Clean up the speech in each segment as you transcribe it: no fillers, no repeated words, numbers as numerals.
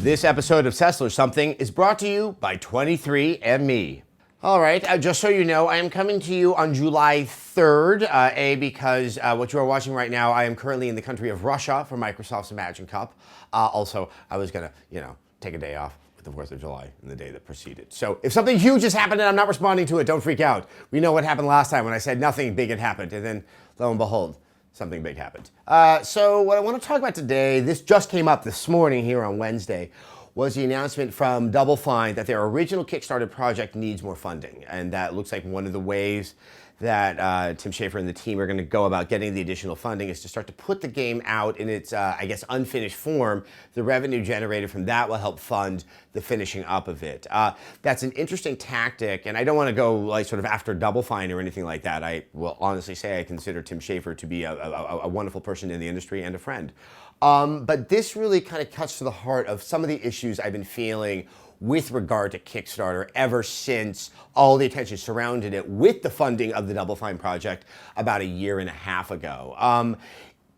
This episode of SESSLER'S Something is brought to you by 23andMe. All right, just so you know, I am coming to you on July 3rd, because what you are watching right now, I am currently in the country of Russia for Microsoft's Imagine Cup. Also, I was gonna, take a day off with the 4th of July and the day that preceded. So if something huge has happened and I'm not responding to it, don't freak out. We know what happened last time when I said nothing big had happened, and then lo and behold, something big happened. So what I want to talk about today, this just came up this morning here on Wednesday, was the announcement from Double Fine that their original Kickstarter project needs more funding. And that looks like one of the ways that Tim Schafer and the team are going to go about getting the additional funding is to start to put the game out in its, unfinished form. The revenue generated from that will help fund the finishing up of it. That's an interesting tactic, and I don't want to go sort of after Double Fine or anything like that. I will honestly say I consider Tim Schafer to be a wonderful person in the industry and a friend. But this really kind of cuts to the heart of some of the issues I've been feeling with regard to Kickstarter ever since all the attention surrounded it with the funding of the Double Fine project about a year and a half ago.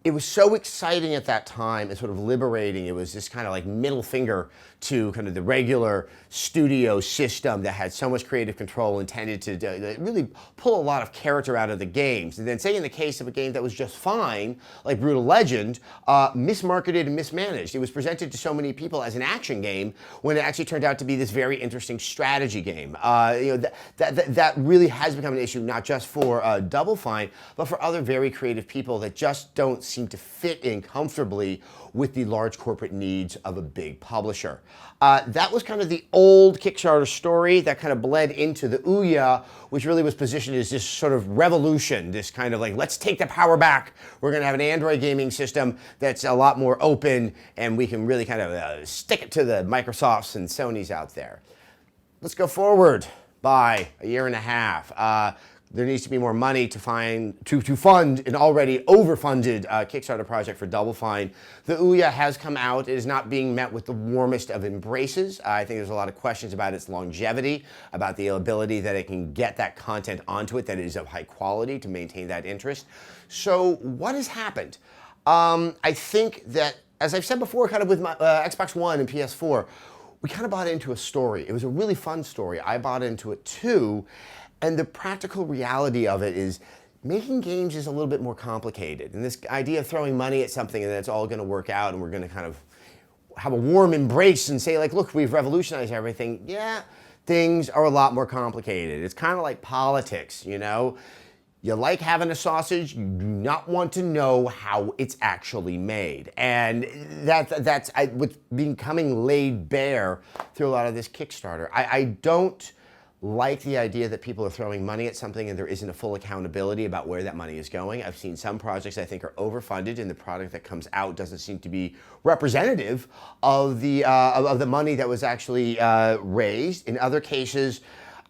It was so exciting at that time and sort of liberating. It was this kind of like middle finger to kind of the regular studio system that had so much creative control and tended to really pull a lot of character out of the games. And then say in the case of a game that was just fine, like Brutal Legend, mismarketed and mismanaged. It was presented to so many people as an action game when it actually turned out to be this very interesting strategy game. That really has become an issue not just for Double Fine, but for other very creative people that just don't seem to fit in comfortably with the large corporate needs of a big publisher. That was kind of the old Kickstarter story that kind of bled into the Ouya, which really was positioned as this sort of revolution, this kind of like, let's take the power back. We're going to have an Android gaming system that's a lot more open, and we can really kind of stick it to the Microsofts and Sonys out there. Let's go forward by a year and a half. There needs to be more money to fund an already overfunded Kickstarter project for Double Fine. The Ouya has come out. It is not being met with the warmest of embraces. I think there's a lot of questions about its longevity, about the ability that it can get that content onto it that is of high quality to maintain that interest. So what has happened? I think that, as I've said before, kind of with my Xbox One and PS4, we kind of bought into a story. It was a really fun story. I bought into it too. And the practical reality of it is making games is a little bit more complicated. And this idea of throwing money at something and it's all going to work out and we're going to kind of have a warm embrace and say, like, look, we've revolutionized everything. Yeah, things are a lot more complicated. It's kind of like politics, you know? You like having a sausage, you do not want to know how it's actually made. And that's what's becoming laid bare through a lot of this Kickstarter. I don't like the idea that people are throwing money at something and there isn't a full accountability about where that money is going. I've seen some projects I think are overfunded and the product that comes out doesn't seem to be representative of the money that was actually raised. In other cases,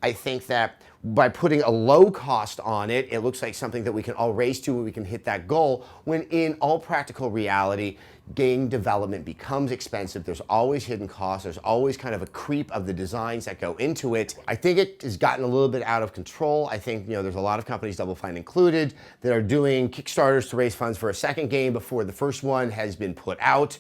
I think that by putting a low cost on it, it looks like something that we can all race to and we can hit that goal, when in all practical reality, game development becomes expensive. There's always hidden costs. There's always kind of a creep of the designs that go into it. I think it has gotten a little bit out of control. I think there's a lot of companies, Double Fine included, that are doing Kickstarters to raise funds for a second game before the first one has been put out.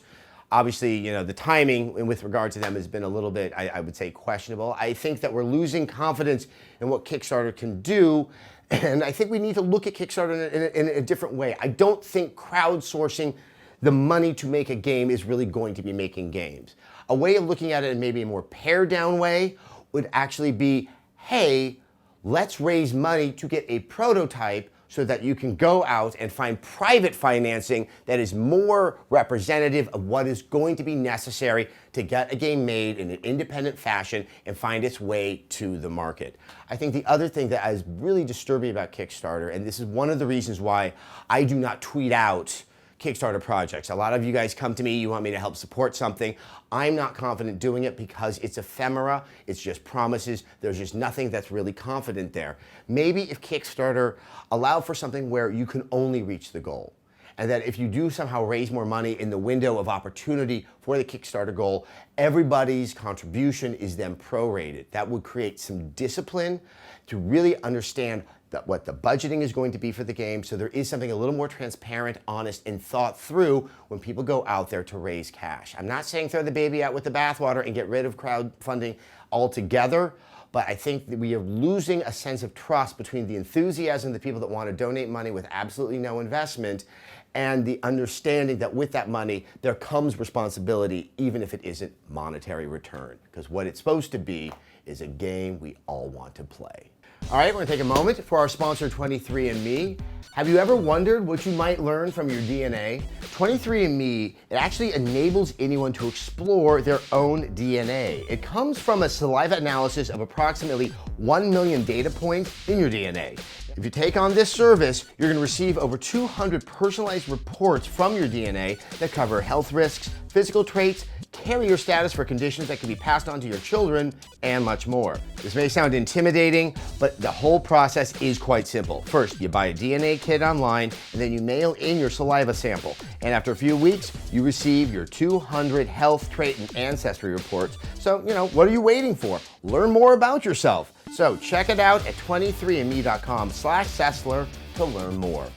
Obviously, the timing with regard to them has been a little bit, I would say, questionable. I think that we're losing confidence in what Kickstarter can do, and I think we need to look at Kickstarter in a different way. I don't think crowdsourcing the money to make a game is really going to be making games. A way of looking at it in maybe a more pared down way would actually be, hey, let's raise money to get a prototype so that you can go out and find private financing that is more representative of what is going to be necessary to get a game made in an independent fashion and find its way to the market. I think the other thing that is really disturbing about Kickstarter, and this is one of the reasons why I do not tweet out Kickstarter projects. A lot of you guys come to me, you want me to help support something. I'm not confident doing it because it's ephemera, it's just promises, there's just nothing that's really confident there. Maybe if Kickstarter allowed for something where you can only reach the goal, and that if you do somehow raise more money in the window of opportunity for the Kickstarter goal, everybody's contribution is then prorated. That would create some discipline to really understand what the budgeting is going to be for the game, so there is something a little more transparent, honest, and thought through when people go out there to raise cash. I'm not saying throw the baby out with the bathwater and get rid of crowdfunding altogether, but I think that we are losing a sense of trust between the enthusiasm of the people that want to donate money with absolutely no investment and the understanding that with that money, there comes responsibility, even if it isn't monetary return. Because what it's supposed to be is a game we all want to play. All right, we're gonna take a moment for our sponsor, 23andMe. Have you ever wondered what you might learn from your DNA? 23andMe, it actually enables anyone to explore their own DNA. It comes from a saliva analysis of approximately 1 million data points in your DNA. If you take on this service, you're going to receive over 200 personalized reports from your DNA that cover health risks, physical traits, carrier status for conditions that can be passed on to your children, and much more. This may sound intimidating, but the whole process is quite simple. First, you buy a DNA kit online, and then you mail in your saliva sample. And after a few weeks, you receive your 200 health, trait, and ancestry reports. So, what are you waiting for? Learn more about yourself. So check it out at 23andme.com/Sessler to learn more.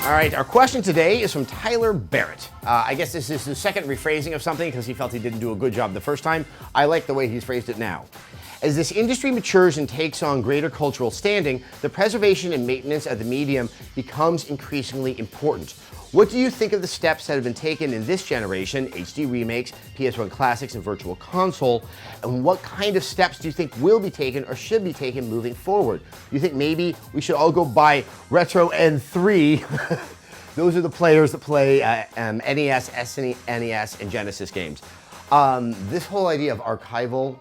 All right, our question today is from Tyler Barrett. I guess this is the second rephrasing of something because he felt he didn't do a good job the first time. I like the way he's phrased it now. As this industry matures and takes on greater cultural standing, the preservation and maintenance of the medium becomes increasingly important. What do you think of the steps that have been taken in this generation, HD remakes, PS1 classics, and Virtual Console? And what kind of steps do you think will be taken or should be taken moving forward? Do you think maybe we should all go buy Retro N3? Those are the players that play NES, SNES, and Genesis games. This whole idea of archival,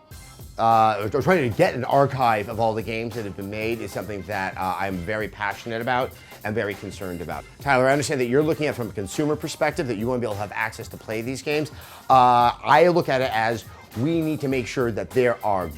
or trying to get an archive of all the games that have been made is something that I'm very passionate about and very concerned about. Tyler, I understand that you're looking at it from a consumer perspective, that you want to be able to have access to play these games. I look at it as we need to make sure that there are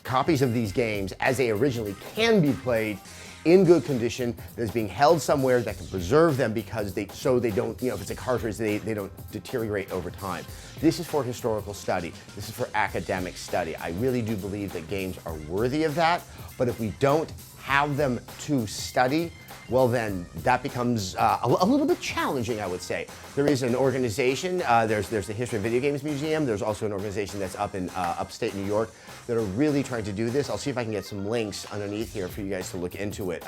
copies of these games as they originally can be played in good condition, that is being held somewhere that can preserve them because they don't, if it's a cartridge, they don't deteriorate over time. This is for historical study. This is for academic study. I really do believe that games are worthy of that, but if we don't have them to study, well then that becomes a little bit challenging, I would say. There is an organization, there's the History of Video Games Museum, there's also an organization that's up in upstate New York that are really trying to do this. I'll see if I can get some links underneath here for you guys to look into it.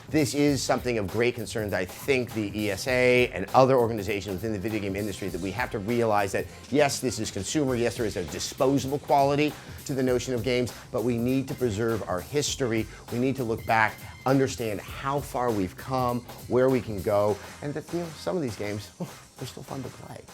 This is something of great concern that I think the ESA and other organizations within the video game industry, that we have to realize that yes, this is consumer, yes, there is a disposable quality to the notion of games, but we need to preserve our history. We need to look back, understand how far we've come, where we can go, and that some of these games, they're still fun to play.